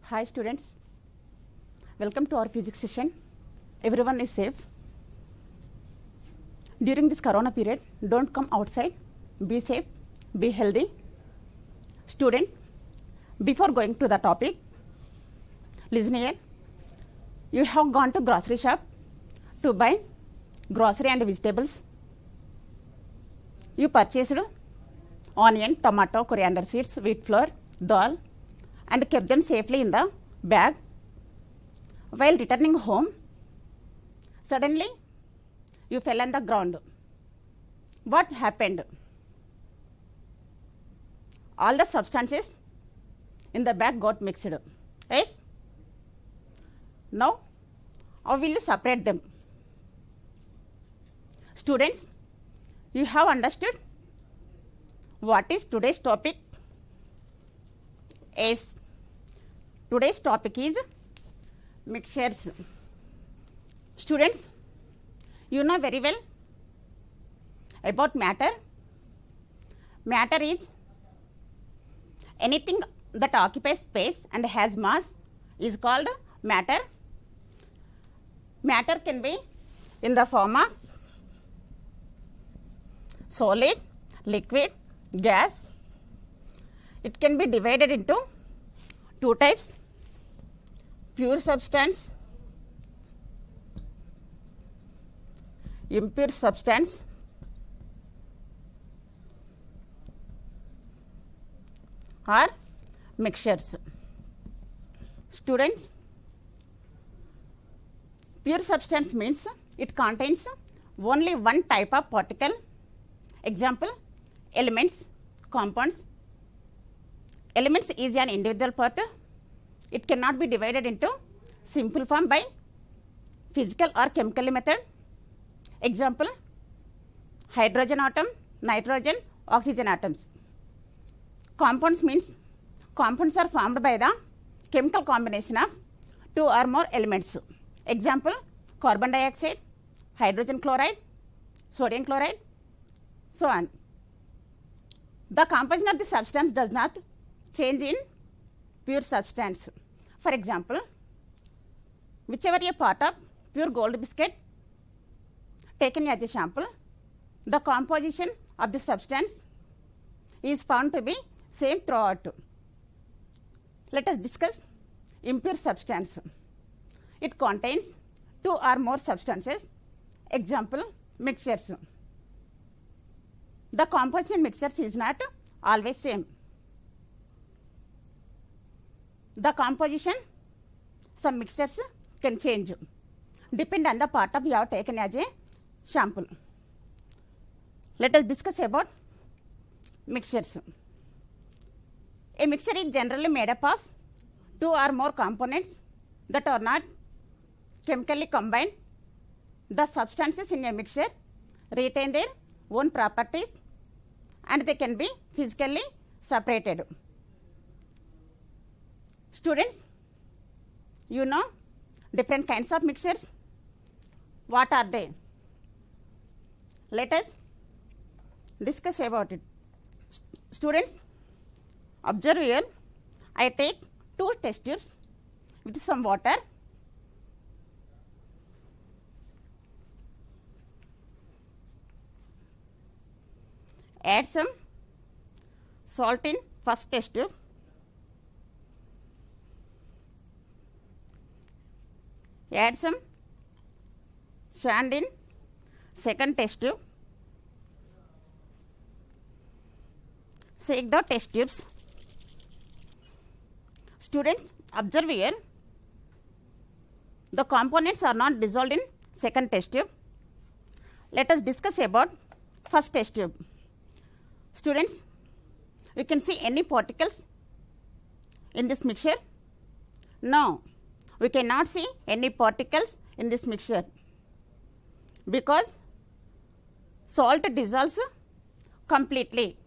Hi students, welcome to our physics session. Everyone is safe. During this corona period, don't come outside, be safe, be healthy. Student, before going to the topic, listen here. You have gone to grocery shop to buy grocery and vegetables. You purchased onion, tomato, coriander seeds, wheat flour, dal, and kept them safely in the bag. While returning home, suddenly you fell on the ground. What happened? All the substances in the bag got mixed. Yes? Now, how will you separate them? Students, you have understood what is today's topic? Yes. Today's topic is mixtures. Students, you know very well about matter. Matter is anything that occupies space and has mass is called matter. Matter can be in the form of solid, liquid, gas. It can be divided into two types: pure substance, impure substance. Or mixtures. Students, pure substance means it contains only one type of particle. Example, elements, compounds. Elements is an individual part. It cannot be divided into simple form by physical or chemical method. Example, hydrogen atom, nitrogen, oxygen atoms. Compounds means compounds are formed by the chemical combination of two or more elements. Example, carbon dioxide, hydrogen chloride, sodium chloride, so on. The composition of the substance does not change in pure substance. For example, whichever a part of pure gold biscuit taken as a sample, the composition of the substance is found to be same throughout. Let us discuss impure substance. It contains two or more substances. Example, mixtures. The composition in mixtures is not always same. The composition, some mixtures can change, depend on the part of you have taken as a sample. Let us discuss about mixtures. A mixture is generally made up of two or more components that are not chemically combined. The substances in a mixture retain their own properties and they can be physically separated. Students, you know different kinds of mixtures. What are they? Let us discuss about it. Students, observe here. I take two test tubes with some water. Add some salt in first test tube. Add some sand in second test tube. Shake the test tubes. Students, observe here. The components are not dissolved in second test tube. Let us discuss about first test tube. Students, you can see any particles in this mixture? No, we cannot see any particles in this mixture because salt dissolves completely.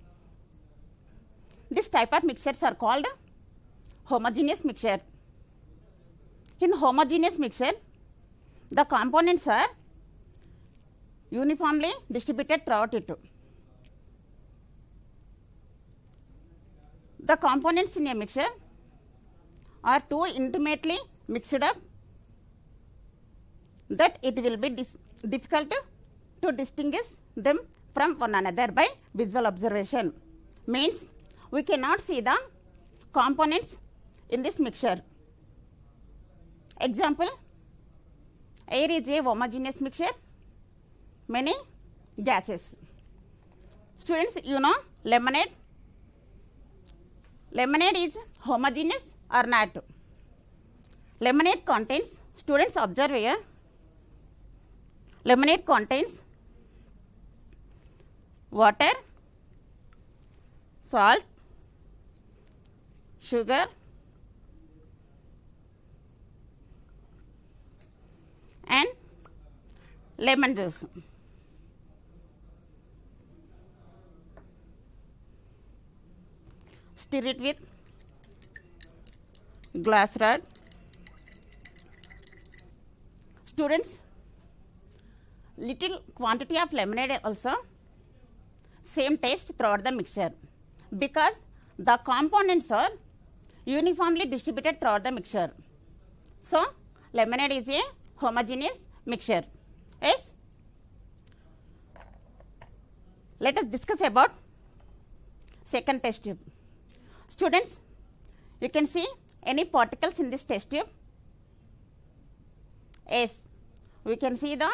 This type of mixtures are called homogeneous mixture. In homogeneous mixture, the components are uniformly distributed throughout it. The components in a mixture are too intimately mixed up that it will be difficult to distinguish them from one another by visual observation. Means we cannot see the components in this mixture. Example, air is a homogeneous mixture, many gases. Students, you know lemonade. Lemonade is homogeneous or not? Lemonade contains, students observe here, lemonade contains water, salt, sugar, and lemon juice. Stir it with glass rod. Students, little quantity of lemonade also same taste throughout the mixture because the components are uniformly distributed throughout the mixture. So, lemonade is a homogeneous mixture. Yes? Let us discuss about second test tube. Students, you can see any particles in this test tube? Yes, we can see the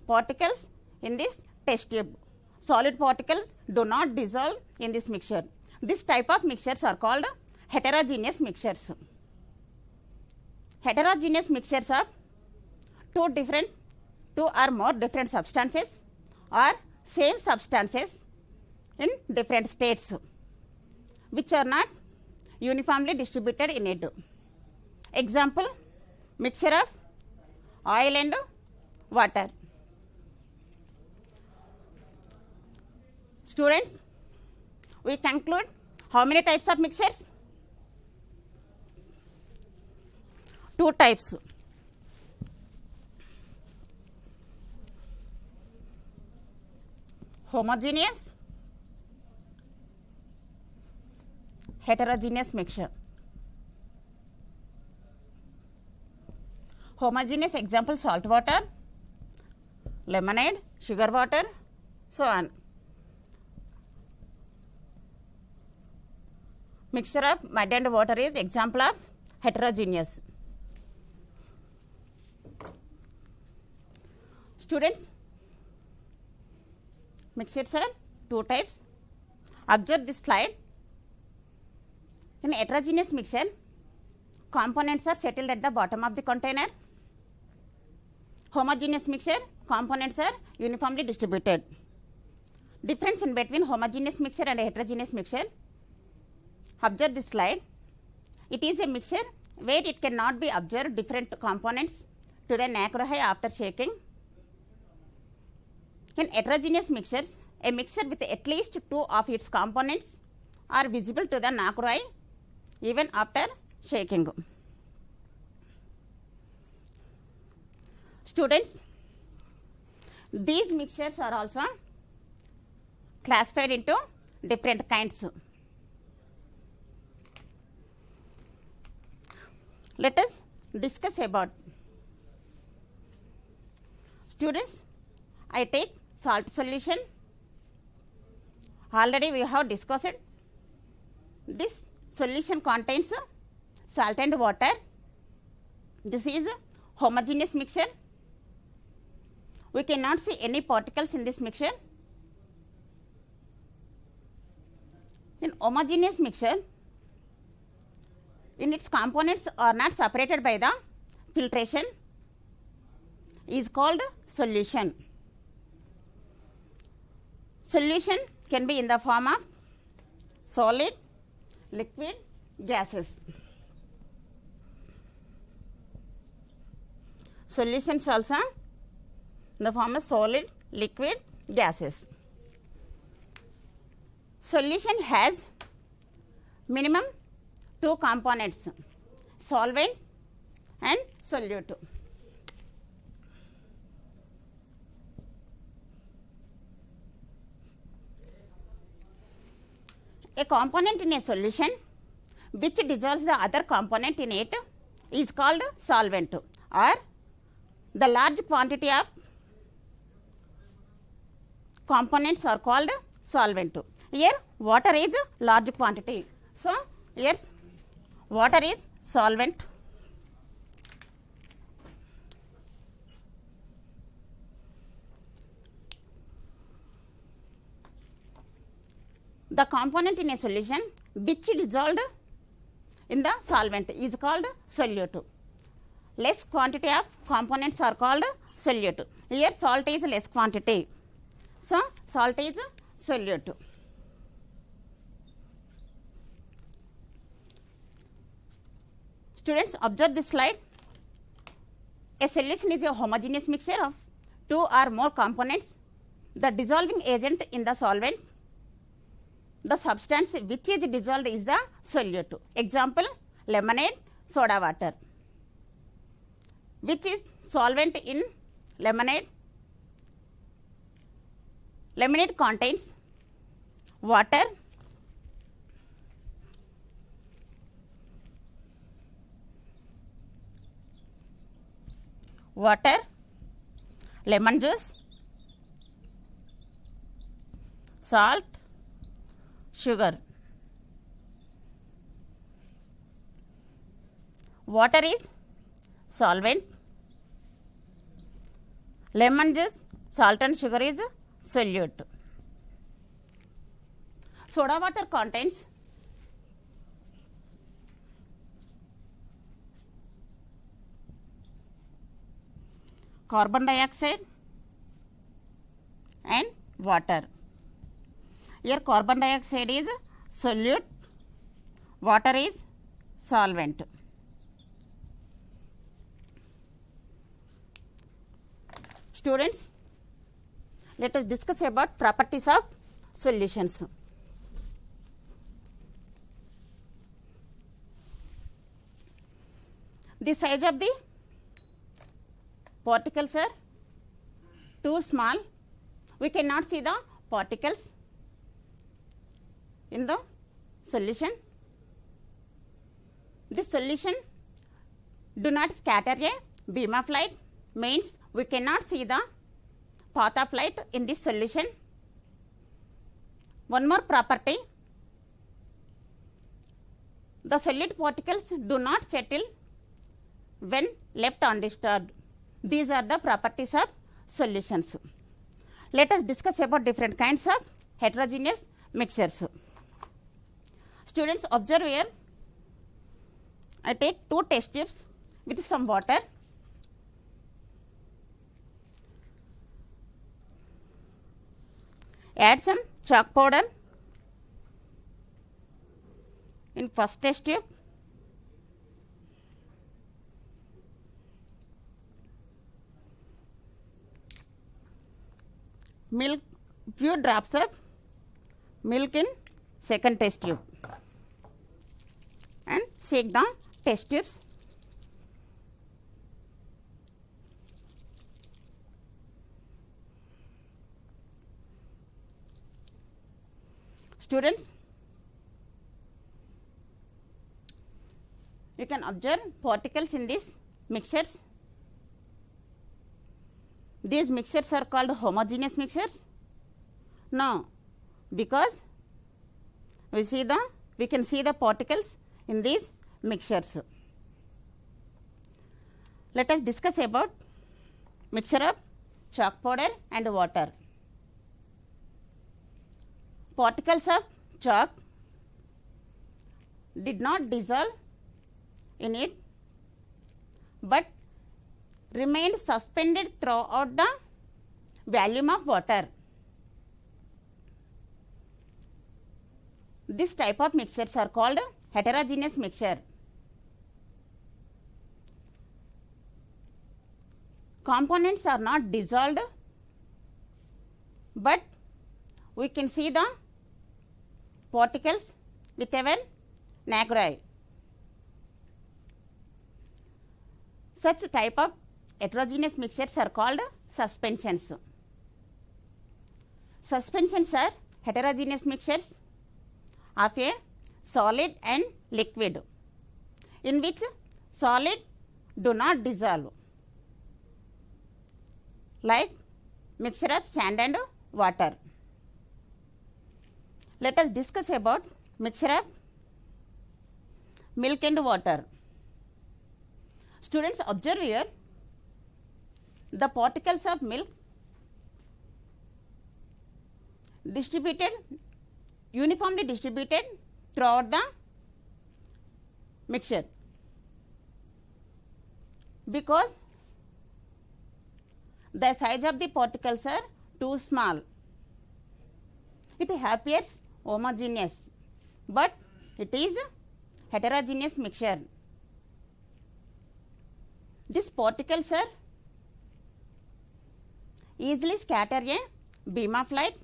particles in this test tube. Solid particles do not dissolve in this mixture. This type of mixtures are called heterogeneous mixtures. Heterogeneous mixtures are two or more different substances or same substances in different states which are not uniformly distributed in it. Example, mixture of oil and water. Students, we conclude how many types of mixtures? Two types. Homogeneous, heterogeneous mixture. Homogeneous example, salt water, lemonade, sugar water, so on. Mixture of mud and water is example of heterogeneous. Students, mixtures are two types. Observe this slide. In heterogeneous mixture, components are settled at the bottom of the container. Homogeneous mixture, components are uniformly distributed. Difference in between homogeneous mixture and heterogeneous mixture. Observe this slide. It is a mixture where it cannot be observed different components to the naked eye after shaking. In heterogeneous mixtures, a mixture with at least two of its components are visible to the naked eye even after shaking. Students, these mixtures are also classified into different kinds. Let us discuss about. Students, I take salt solution. Already we have discussed it. This solution contains salt and water. This is homogeneous mixture. We cannot see any particles in this mixture. In homogeneous mixture, in its components are not separated by the filtration, is called solution. Solution can be in the form of solid, liquid, gases. Solutions also in the form of solid, liquid, gases. Solution has minimum two components, solvent and solute. A component in a solution which dissolves the other component in it is called solvent, or the large quantity of components are called solvent. Here water is large quantity. So here water is solvent. The component in a solution which dissolved in the solvent is called solute. Less quantity of components are called solute. Here salt is less quantity. So salt is solute. Students, observe this slide. A solution is a homogeneous mixture of two or more components. The dissolving agent in the solvent, the substance which is dissolved is the solute. Example, lemonade, soda water. Which is solvent in lemonade? Lemonade contains water, lemon juice, salt, sugar. Water is solvent, lemon juice, salt and sugar is solute. Soda water contains carbon dioxide and water. Here carbon dioxide is solute, water is solvent. Students, let us discuss about properties of solutions. The size of the particles are too small. We cannot see the particles in the solution. This solution do not scatter a beam of light, means we cannot see the path of light in this solution. One more property, the solid particles do not settle when left undisturbed. These are the properties of solutions. Let us discuss about different kinds of heterogeneous mixtures. Students, observe here. I take two test tubes with some water. Add some chalk powder in first test tube. Milk, few drops of milk in second test tube, and shake the test tubes. Students, you can observe particles in these mixtures. These mixtures are called homogeneous mixtures? No, because we can see the particles in these mixtures. Let us discuss about mixture of chalk powder and water. Particles of chalk did not dissolve in it, but remained suspended throughout the volume of water. This type of mixtures are called heterogeneous mixture. Components are not dissolved, but we can see the particles with our naked eye. Such type of heterogeneous mixtures are called suspensions. Suspensions are heterogeneous mixtures of a solid and liquid in which solid do not dissolve, like mixture of sand and water. Let us discuss about mixture of milk and water. Students, observe here the particles of milk uniformly distributed throughout the mixture, because the size of the particles are too small. It appears homogeneous, but it is heterogeneous mixture. These particles are easily scatter a beam of light.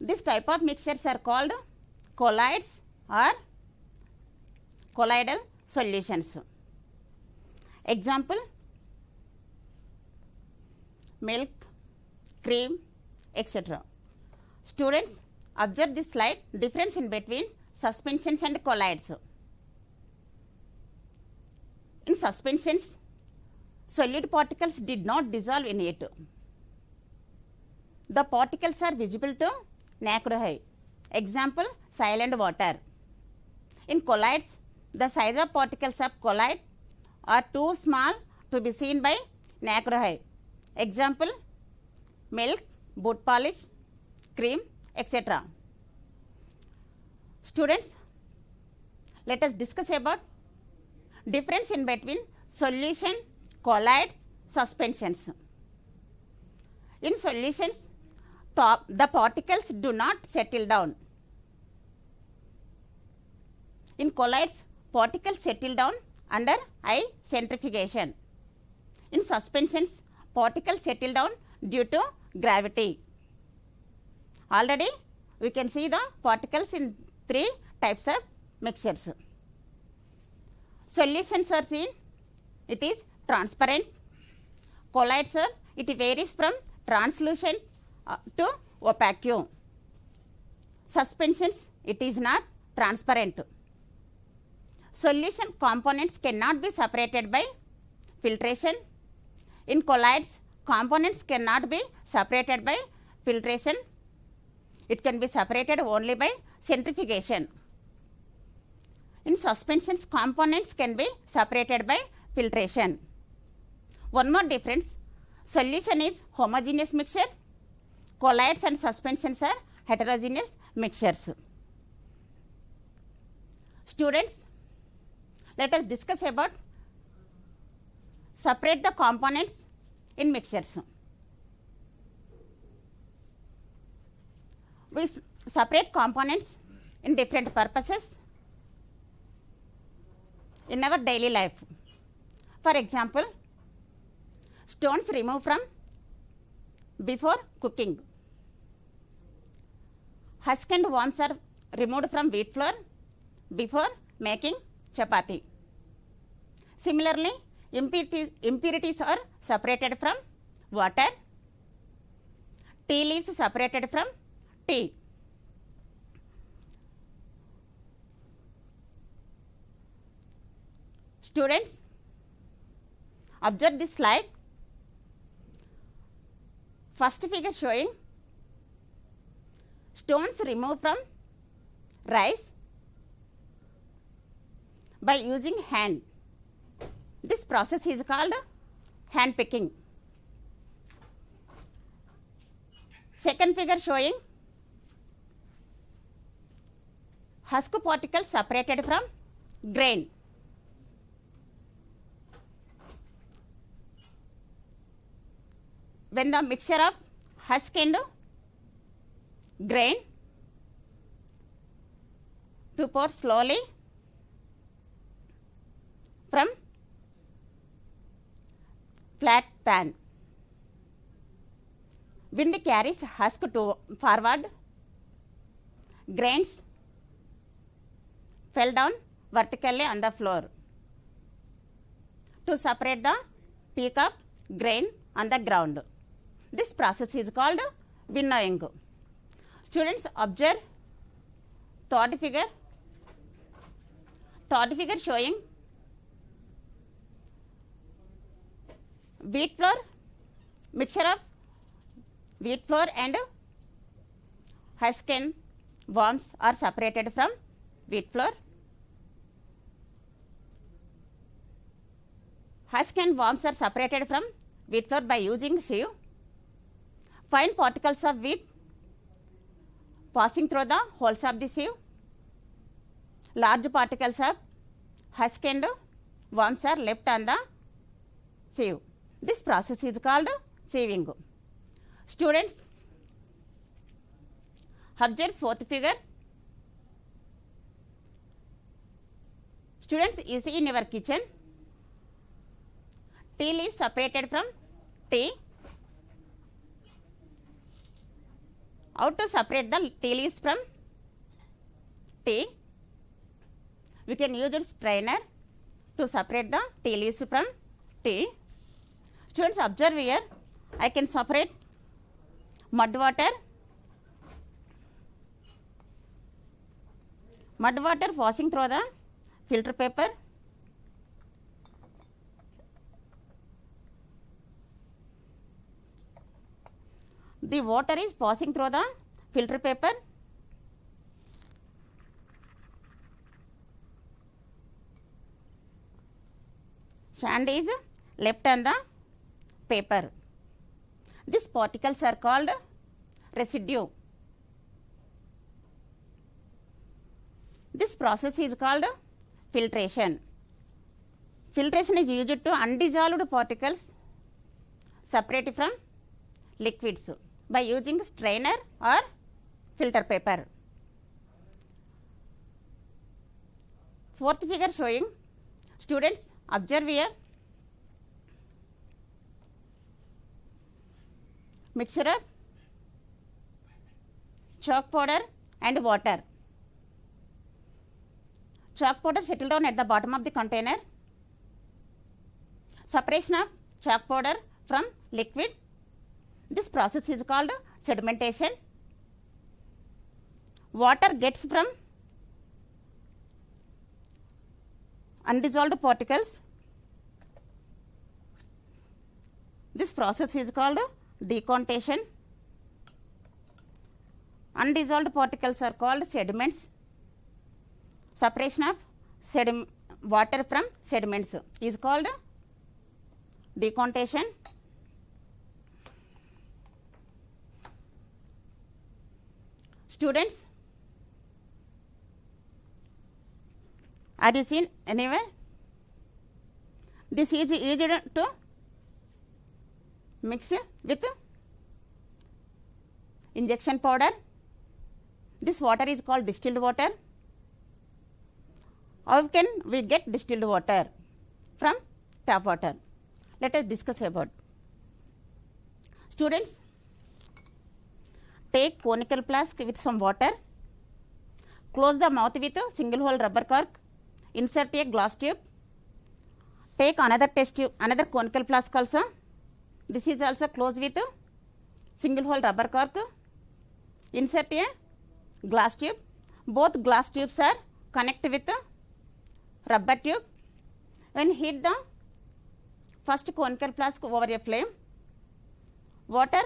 This type of mixtures are called colloids or colloidal solutions. Example: milk, cream, etc. Students, observe this slide, difference in between suspensions and colloids. In suspensions, solid particles did not dissolve in it. The particles are visible to naked eye. Example: soil and water. In colloids, the size of particles of colloid are too small to be seen by naked eye. Example: milk, boot polish, cream, etc. Students, let us discuss about difference in between solution, colloids, suspensions. In solutions, the particles do not settle down. In colloids, particles settle down under high centrifugation. In suspensions, particles settle down due to gravity. Already we can see the particles in three types of mixtures. Solutions are seen, it is transparent. Colloids are, it varies from translucent to opaque. Suspensions, it is not transparent. Solution components cannot be separated by filtration. In colloids, components cannot be separated by filtration. It can be separated only by centrifugation. In suspensions, components can be separated by filtration. One more difference: solution is homogeneous mixture, colloids and suspensions are heterogeneous mixtures. Students, let us discuss about separate the components in mixtures. We separate components in different purposes in our daily life. For example, stones removed from before cooking. Husk and worms are removed from wheat flour before making chapati. Similarly, impurities are separated from water. Tea leaves separated from tea. Students, observe this slide. First figure showing stones removed from rice by using hand. This process is called hand picking. Second figure showing husk particles separated from grain. When the mixture of husk and grain to pour slowly from flat pan. Wind carries husk to forward. Grains fell down vertically on the floor to separate the peak of grain on the ground. This process is called winnowing. Students, observe Third figure showing wheat flour, mixture of wheat flour and husk and worms are separated from wheat flour. Husk and worms are separated from wheat flour by using sieve. Fine particles of wheat passing through the holes of the sieve. Large particles of husk and worms are left on the sieve. This process is called sieving. Students, observe fourth figure. Students, you see in your kitchen, tea leaves separated from tea. How to separate the tea leaves from tea? We can use a strainer to separate the tea leaves from tea. Students, observe here. I can separate mud water passing through the filter paper. The water is passing through the filter paper. Sand is left on the paper. These particles are called residue. This process is called filtration. Filtration is used to undissolved particles separate from liquids by using strainer or filter paper. Fourth figure showing, students, observe here, mixture of chalk powder and water. Chalk powder settle down at the bottom of the container. Separation of chalk powder from liquid. This process is called sedimentation. Water gets from undissolved particles. This process is called decontamination. Undissolved particles are called sediments. Separation of water from sediments is called decontamination. Students, are you seen anywhere? This is used to mix with injection powder. This water is called distilled water. How can we get distilled water from tap water? Let us discuss about. Students, take conical flask with some water. Close the mouth with a single hole rubber cork. Insert a glass tube. Take another test tube, another conical flask also. This is also closed with a single hole rubber cork. Insert a glass tube. Both glass tubes are connected with a rubber tube. When heat the first conical flask over a flame, water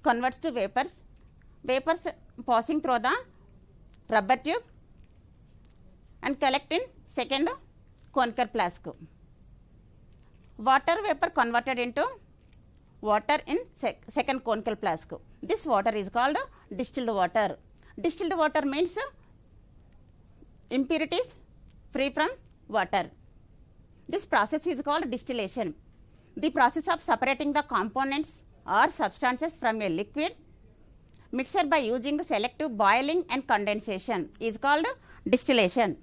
converts to vapors. Vapors passing through the rubber tube and collect in second conical flask. Water vapor converted into water in second conical flask. This water is called distilled water. Distilled water means impurities free from water. This process is called distillation. The process of separating the components or substances from a liquid mixture by using selective boiling and condensation is called distillation.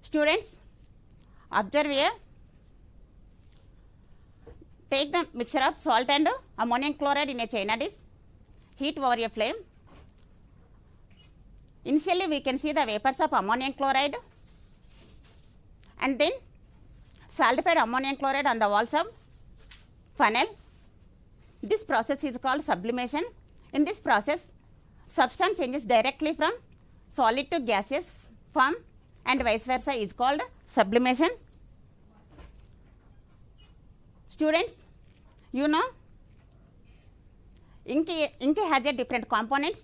Students, observe here. Take the mixture of salt and ammonium chloride in a China dish. Heat over a flame. Initially, we can see the vapors of ammonium chloride and then saltified ammonium chloride on the walls of funnel. This process is called sublimation. In this process, substance changes directly from solid to gaseous form and vice versa is called sublimation. Students, you know, ink has a different components.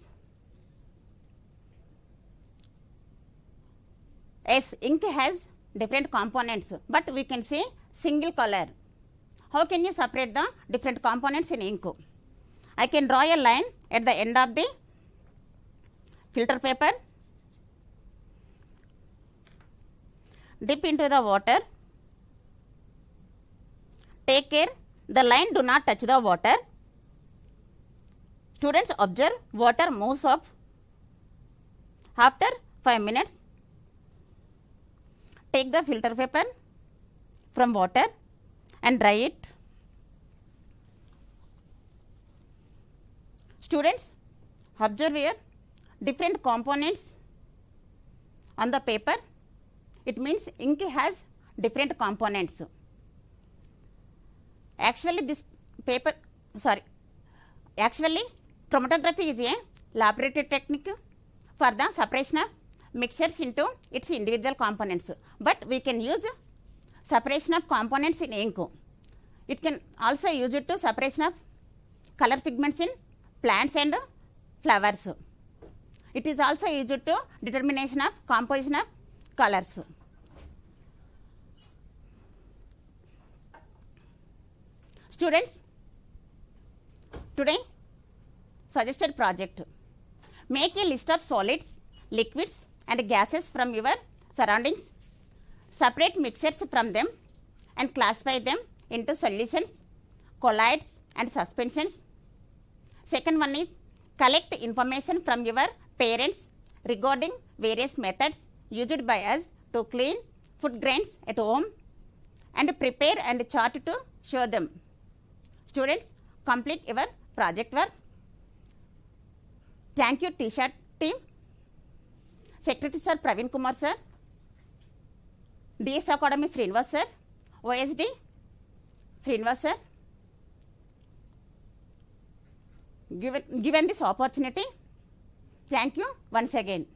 Yes, ink has different components, but we can say single color. How can you separate the different components in ink? I can draw a line at the end of the filter paper, dip into the water, take care the line do not touch the water. Students, observe water moves up. After 5 minutes, take the filter paper from water and dry it. Students, observe here different components on the paper. It means ink has different components. Actually chromatography is a laboratory technique for the separation of mixtures into its individual components, but we can use separation of components in ink. It can also use it to separation of color pigments in plants and flowers. It is also used to determination of composition of colors. Students, today suggested project: make a list of solids, liquids and gases from your surroundings, separate mixtures from them and classify them into solutions, colloids and suspensions. Second one is collect information from your parents regarding various methods used by us to clean food grains at home and prepare and chart to show them. Students, complete your project work. Thank you, T-shirt team. Secretary Sir Praveen Kumar Sir, DS Academy Srinivas Sir, OSD Srinivas Sir. Given this opportunity, thank you once again.